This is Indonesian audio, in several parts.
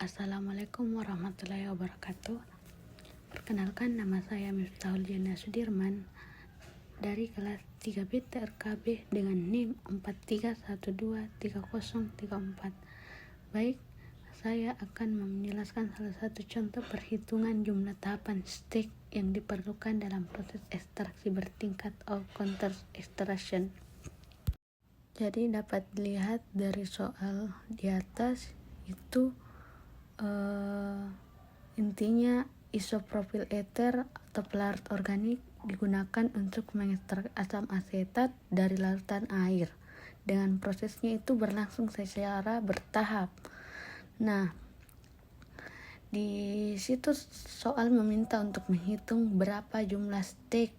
Assalamualaikum warahmatullahi wabarakatuh. Perkenalkan, nama saya Miftahul Jana Sudirman dari kelas 3B TRKB dengan NIM 43123034. Baik, saya akan menjelaskan salah satu contoh perhitungan jumlah tahapan stage yang diperlukan dalam proses ekstraksi bertingkat atau counter extraction. Jadi dapat dilihat dari soal di atas itu intinya isopropil eter atau pelarut organik digunakan untuk mengekstrak asam asetat dari larutan air. Dengan prosesnya itu berlangsung secara bertahap. Nah, di situ soal meminta untuk menghitung berapa jumlah stage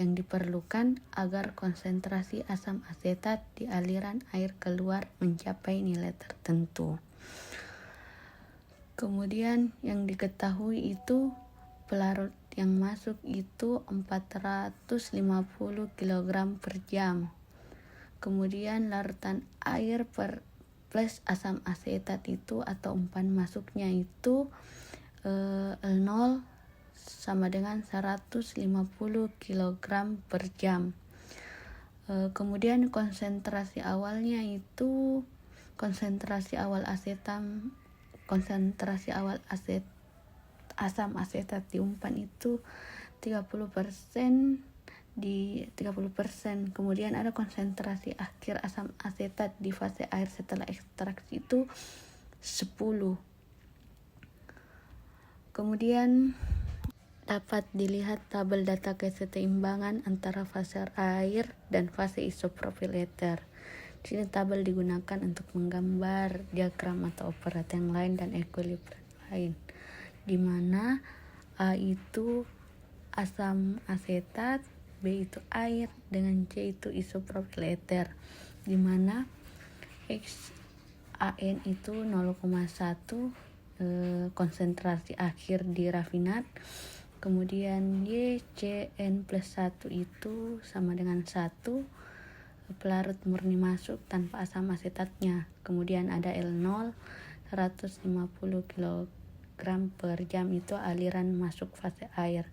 yang diperlukan agar konsentrasi asam asetat di aliran air keluar mencapai nilai tertentu. Kemudian yang diketahui itu pelarut yang masuk itu 450 kg per jam. Kemudian larutan air plus asam asetat itu atau umpan masuknya itu L0 sama dengan 150 kg per jam. Kemudian konsentrasi awal asam asetat di umpan itu 30%. Kemudian ada konsentrasi akhir asam asetat di fase air setelah ekstraksi itu 10. Kemudian dapat dilihat tabel data keseimbangan antara fase air dan fase isopropil eter. Di sini tabel digunakan untuk menggambar diagram atau operat yang lain dan ekuilibrium lain, di mana A itu asam asetat, B itu air, dengan C itu isopropil eter, di mana XAN itu 0,1 konsentrasi akhir di rafinat. Kemudian YCN plus 1 itu sama dengan 1 pelarut murni masuk tanpa asam asetatnya. Kemudian ada L0 150 kg per jam itu aliran masuk fase air.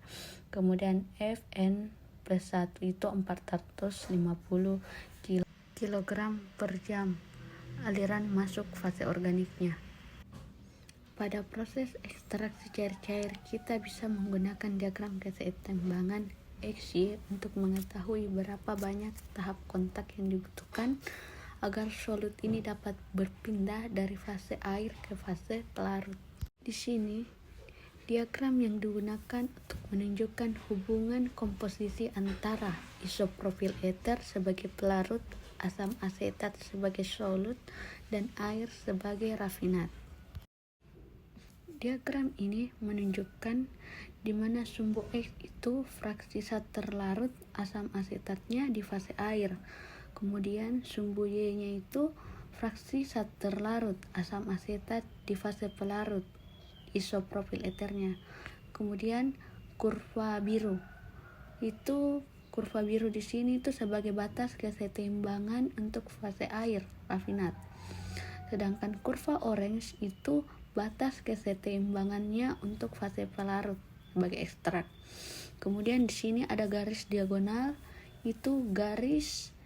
Kemudian FN plus 1 itu 450 kg per jam aliran masuk fase organiknya. Pada proses ekstraksi cair-cair, kita bisa menggunakan diagram keseimbangan XY untuk mengetahui berapa banyak tahap kontak yang dibutuhkan agar solut ini dapat berpindah dari fase air ke fase pelarut. Di sini, diagram yang digunakan untuk menunjukkan hubungan komposisi antara isopropil eter sebagai pelarut, asam asetat sebagai solut, dan air sebagai rafinat. Diagram ini menunjukkan di mana sumbu X itu fraksi zat terlarut asam asetatnya di fase air. Kemudian sumbu Y-nya itu fraksi zat terlarut asam asetat di fase pelarut isopropil eternya. Kemudian kurva biru di sini itu sebagai batas keseimbangan untuk fase air rafinat. Sedangkan kurva orange itu batas keseimbangannya untuk fase pelarut sebagai ekstrak. Kemudian di sini ada garis diagonal, itu garis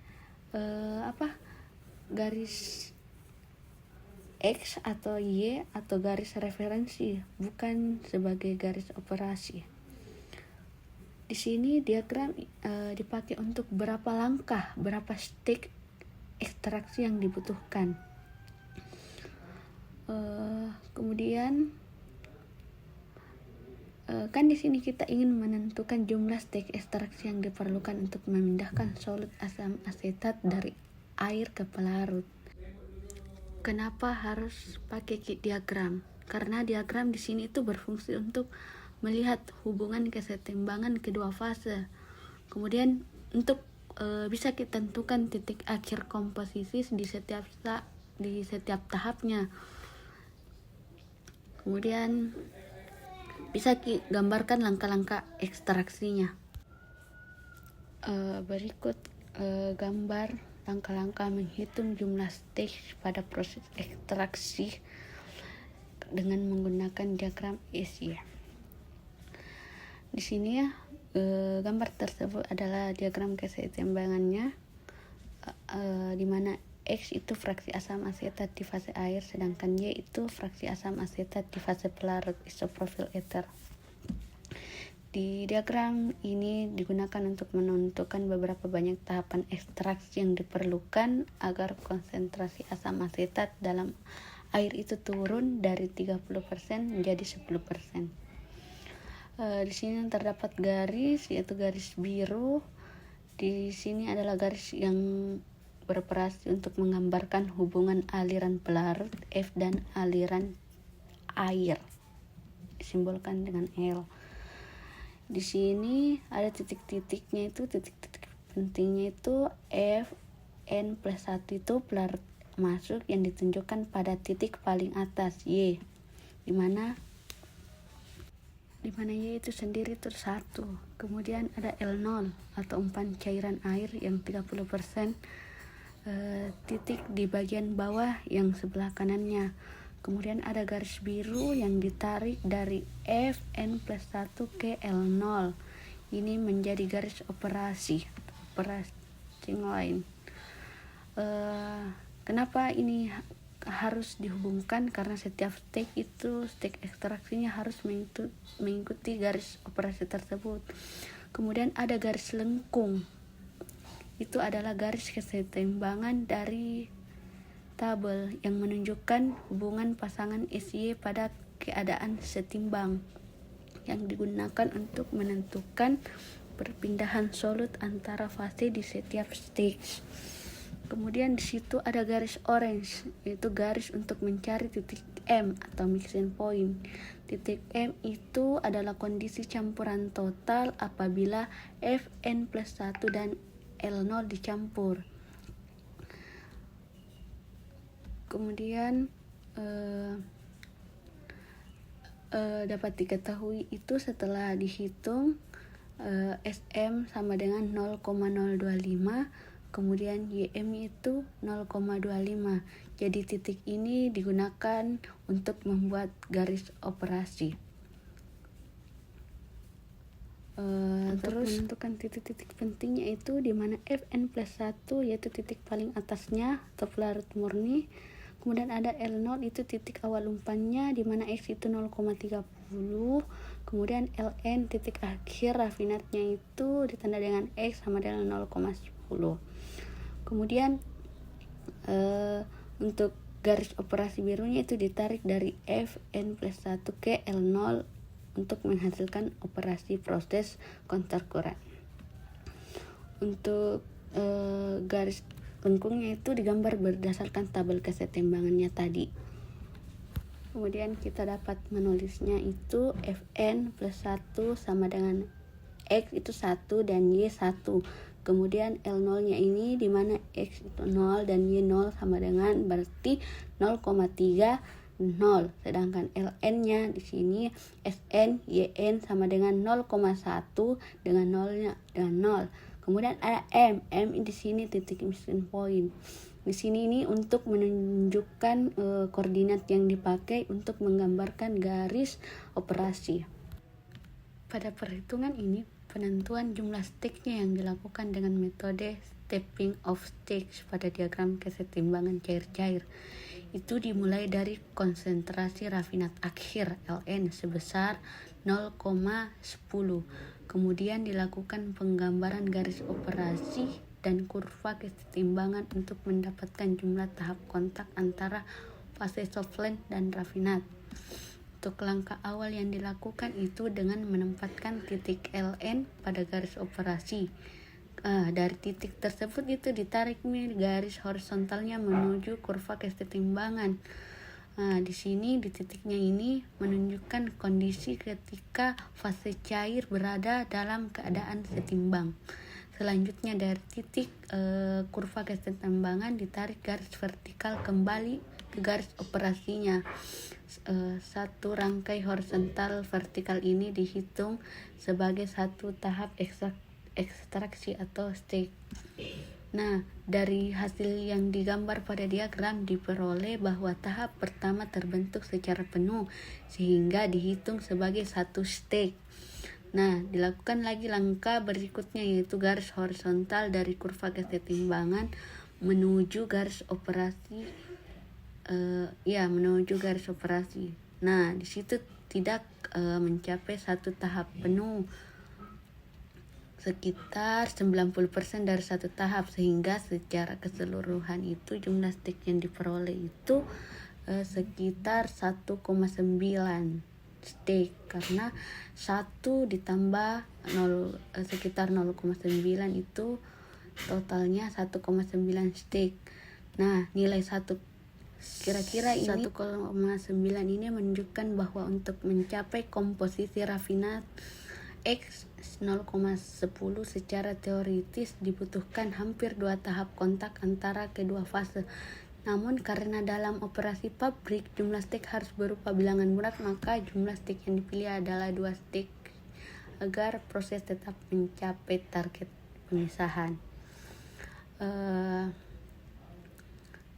X atau Y atau garis referensi, bukan sebagai garis operasi. Di sini diagram dipakai untuk berapa stage ekstraksi yang dibutuhkan. Kemudian kan di sini kita ingin menentukan jumlah stage ekstraksi yang diperlukan untuk memindahkan solut asam asetat dari air ke pelarut. Kenapa harus pakai diagram? Karena diagram di sini itu berfungsi untuk melihat hubungan keseimbangan kedua fase. Kemudian untuk bisa kita tentukan titik akhir komposisi di setiap tahapnya. Kemudian bisa gambarkan langkah-langkah ekstraksinya. Berikut gambar langkah-langkah menghitung jumlah stage pada proses ekstraksi dengan menggunakan diagram SY. Di sini ya, gambar tersebut adalah diagram keseimbangannya, di mana X itu fraksi asam asetat di fase air, sedangkan Y itu fraksi asam asetat di fase pelarut isoprofil ether. Di diagram ini digunakan untuk menentukan beberapa banyak tahapan ekstraksi yang diperlukan agar konsentrasi asam asetat dalam air itu turun dari 30% menjadi 10%. Di sini terdapat garis, yaitu garis biru. Di sini adalah garis yang beroperasi untuk menggambarkan hubungan aliran pelarut F dan aliran air, disimbolkan dengan L. Di sini ada titik-titiknya, itu titik-titik pentingnya itu F N+1 itu pelarut masuk yang ditunjukkan pada titik paling atas Y, dimana Y itu sendiri itu 1. Kemudian ada L0 atau umpan cairan air yang 30%, titik di bagian bawah yang sebelah kanannya. Kemudian ada garis biru yang ditarik dari Fn+1 ke L0. Ini menjadi garis operasi line. Kenapa ini harus dihubungkan? Karena setiap stage ekstraksinya harus mengikuti garis operasi tersebut. Kemudian ada garis lengkung, itu adalah garis keseimbangan dari tabel yang menunjukkan hubungan pasangan SY pada keadaan setimbang yang digunakan untuk menentukan perpindahan solut antara fase di setiap stage. Kemudian di situ ada garis orange, yaitu garis untuk mencari titik M atau mixing point. Titik M itu adalah kondisi campuran total apabila Fn+1 dan L0 dicampur. Kemudian dapat diketahui itu setelah dihitung SM sama dengan 0,025, kemudian YM itu 0,25. Jadi titik ini digunakan untuk membuat garis operasi. Terus menentukan titik-titik pentingnya itu di mana Fn+1 yaitu titik paling atasnya atau pelarut murni. Kemudian ada L0 itu titik awal umpannya di mana X itu 0,30. Kemudian Ln titik akhir rafinatnya itu ditanda dengan X sama dengan 0,10. Kemudian untuk garis operasi birunya itu ditarik dari Fn+1 ke L0 untuk menghasilkan operasi proses kontak kuran. Untuk garis lengkungnya itu digambar berdasarkan tabel keseimbangannya tadi. Kemudian kita dapat menulisnya itu Fn+1 sama dengan X itu 1 dan Y 1. Kemudian L0 nya ini dimana X itu 0 dan Y 0 sama dengan berarti 0,30, sedangkan Ln nya di sini Sn Yn sama dengan 0,1 dengan 0-nya dengan 0. Kemudian ada M di sini titik mixing point. Di sini ini untuk menunjukkan koordinat yang dipakai untuk menggambarkan garis operasi. Pada perhitungan ini, penentuan jumlah stage-nya yang dilakukan dengan metode stepping of stage pada diagram keseimbangan cair-cair. Itu dimulai dari konsentrasi rafinat akhir Ln sebesar 0,10. Kemudian dilakukan penggambaran garis operasi dan kurva keseimbangan untuk mendapatkan jumlah tahap kontak antara fase softland dan rafinat. Untuk langkah awal yang dilakukan itu dengan menempatkan titik Ln pada garis operasi. Dari titik tersebut itu ditarik garis horizontalnya menuju kurva keseimbangan. Di sini di titiknya ini menunjukkan kondisi ketika fase cair berada dalam keadaan setimbang. Selanjutnya dari titik kurva keseimbangan ditarik garis vertikal kembali ke garis operasinya. Satu rangkai horizontal vertikal ini dihitung sebagai satu tahap ekstraksi atau stage. Nah, dari hasil yang digambar pada diagram diperoleh bahwa tahap pertama terbentuk secara penuh sehingga dihitung sebagai satu stage. Nah, dilakukan lagi langkah berikutnya yaitu garis horizontal dari kurva kesetimbangan menuju garis operasi. Menuju garis operasi. Nah, di situ tidak mencapai satu tahap penuh, sekitar 90% dari satu tahap, sehingga secara keseluruhan itu jumlah stik yang diperoleh itu sekitar 1,9 stik, karena 1 ditambah 0 sekitar 0,9 itu totalnya 1,9 stik. Nah, nilai kira-kira ini 1,9 ini menunjukkan bahwa untuk mencapai komposisi rafinat X 0,10 secara teoritis dibutuhkan hampir 2 tahap kontak antara kedua fase. Namun karena dalam operasi pabrik jumlah stik harus berupa bilangan bulat, maka jumlah stik yang dipilih adalah 2 stik agar proses tetap mencapai target pemisahan.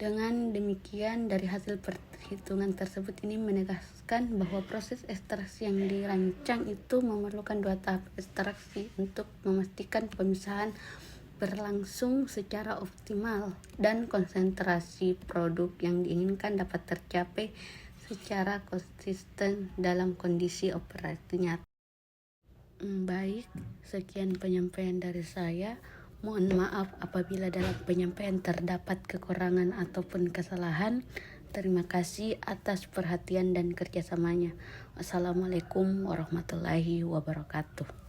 Dengan demikian, dari hasil perhitungan tersebut ini menegaskan bahwa proses ekstraksi yang dirancang itu memerlukan 2 tahap ekstraksi untuk memastikan pemisahan berlangsung secara optimal dan konsentrasi produk yang diinginkan dapat tercapai secara konsisten dalam kondisi operasi nyata. Baik, sekian penyampaian dari saya. Mohon maaf apabila dalam penyampaian terdapat kekurangan ataupun kesalahan. Terima kasih atas perhatian dan kerjasamanya. Wassalamualaikum warahmatullahi wabarakatuh.